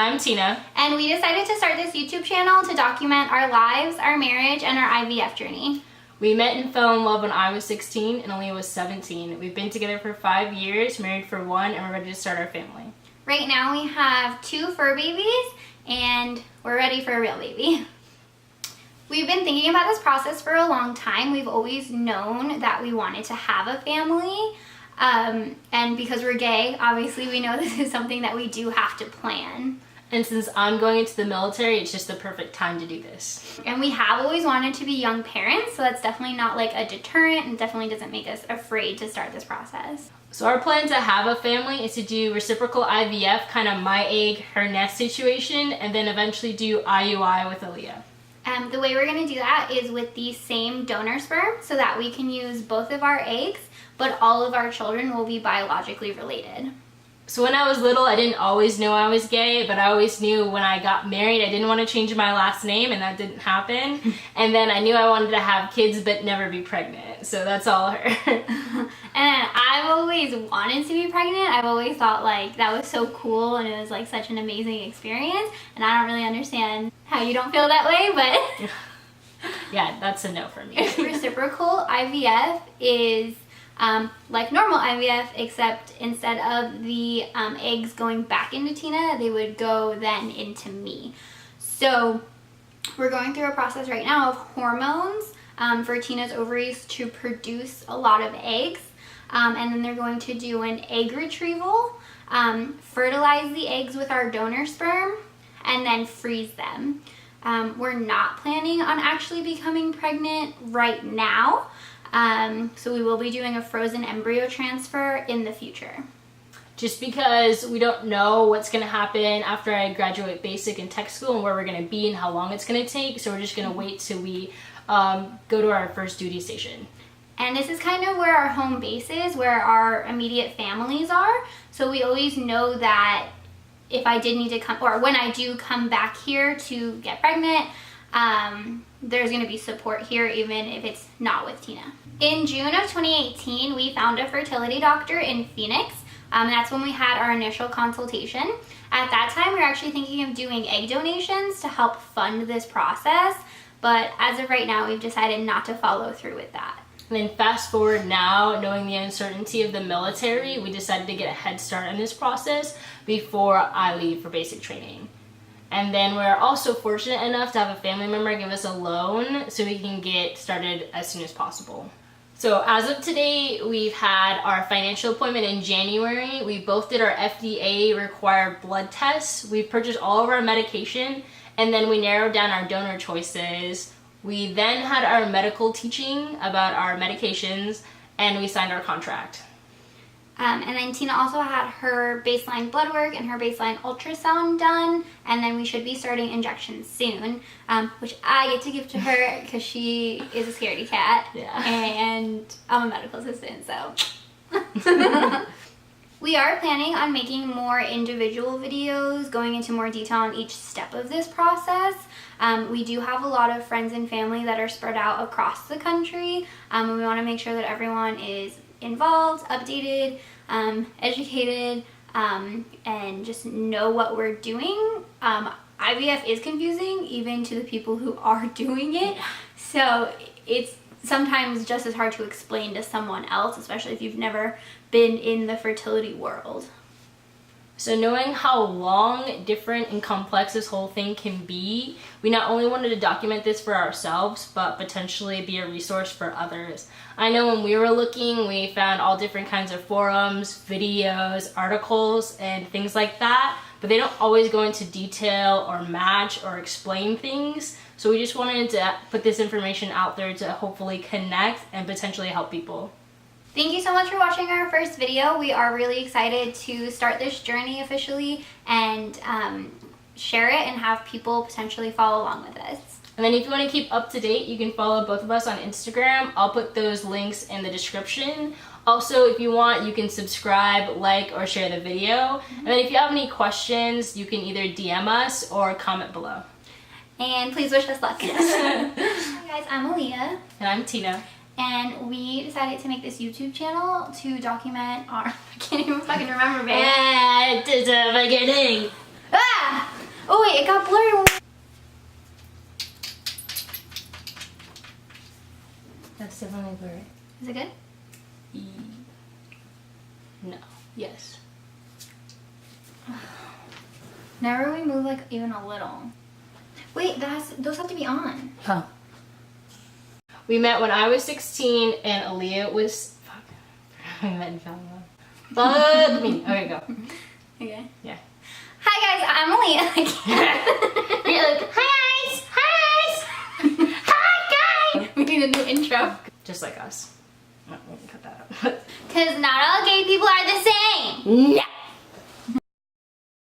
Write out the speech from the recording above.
I'm Tina. And we decided to start this YouTube channel to document our lives, our marriage, and our IVF journey. We met and fell in love when I was 16 and Aaliyah was 17. We've been together for 5 years, married for 1, and we're ready to start our family. Right now we have 2 fur babies, and we're ready for a real baby. We've been thinking about this process for a long time. We've always known that we wanted to have a family. And because we're gay, obviously we know this is something that we do have to plan. And since I'm going into the military, it's just the perfect time to do this. And we have always wanted to be young parents, so that's definitely not like a deterrent and definitely doesn't make us afraid to start this process. So our plan to have a family is to do reciprocal IVF, kind of my egg, her nest situation, and then eventually do IUI with Aaliyah. The way we're going to do that is with the same donor sperm so that we can use both of our eggs, but all of our children will be biologically related. So when I was little, I didn't always know I was gay, but I always knew when I got married, I didn't want to change my last name, and that didn't happen. And then I knew I wanted to have kids but never be pregnant, so that's all her. And I've always wanted to be pregnant. I've always thought like that was so cool and it was like such an amazing experience, and I don't really understand how you don't feel that way, but yeah, that's a no for me. Reciprocal IVF is like normal IVF, except instead of the eggs going back into Tina, they would go then into me. So we're going through a process right now of hormones for Tina's ovaries to produce a lot of eggs, and then they're going to do an egg retrieval, fertilize the eggs with our donor sperm, and then freeze them. We're not planning on actually becoming pregnant right now. So we will be doing a frozen embryo transfer in the future. Just because we don't know what's going to happen after I graduate basic and tech school and where we're going to be and how long it's going to take, so we're just going to wait till we go to our first duty station. And this is kind of where our home base is, where our immediate families are, so we always know that if I did need to come, or when I do come back here to get pregnant, there's going to be support here even if it's not with Tina. In June of 2018, we found a fertility doctor in Phoenix. That's when we had our initial consultation. At that time, we were actually thinking of doing egg donations to help fund this process, but as of right now, we've decided not to follow through with that. And then fast forward now, knowing the uncertainty of the military, we decided to get a head start on this process before I leave for basic training. And then we're also fortunate enough to have a family member give us a loan so we can get started as soon as possible. So as of today, we've had our financial appointment in January. We both did our FDA required blood tests. We purchased all of our medication, and then we narrowed down our donor choices. We then had our medical teaching about our medications, and we signed our contract. And then Tina also had her baseline blood work and her baseline ultrasound done, and then we should be starting injections soon, which I get to give to her because she is a scaredy cat, yeah. And I'm a medical assistant, so. We are planning on making more individual videos, going into more detail on each step of this process. We do have a lot of friends and family that are spread out across the country, and we want to make sure that everyone is involved, updated, educated, and just know what we're doing. IVF is confusing even to the people who are doing it, so it's sometimes just as hard to explain to someone else, especially if you've never been in the fertility world. So knowing how long, different, and complex this whole thing can be, we not only wanted to document this for ourselves, but potentially be a resource for others. I know when we were looking, we found all different kinds of forums, videos, articles, and things like that, but they don't always go into detail or match or explain things. So we just wanted to put this information out there to hopefully connect and potentially help people. Thank you so much for watching our first video. We are really excited to start this journey officially and share it and have people potentially follow along with us. And then if you want to keep up to date, you can follow both of us on Instagram. I'll put those links in the description. Also, if you want, you can subscribe, like, or share the video. And then if you have any questions, you can either DM us or comment below. And please wish us luck. Hi guys, I'm Aaliyah. And I'm Tina. And we decided to make this YouTube channel to document our... I can't even fucking remember, babe. At the beginning. Ah! Oh wait, it got blurry. That's definitely blurry. Is it good? No. Yes. Never we move like even a little. Wait, those have to be on. Oh. We met when I was 16 and Aaliyah was. Fuck. We met in Falmouth. But me. Okay, go. Okay. Yeah. Hi guys, I'm Aaliyah. You're like, hi guys! Hi guys! Hi guys! We need a new intro. Just like us. No, we can cut that out. Because not all gay people are the same. No.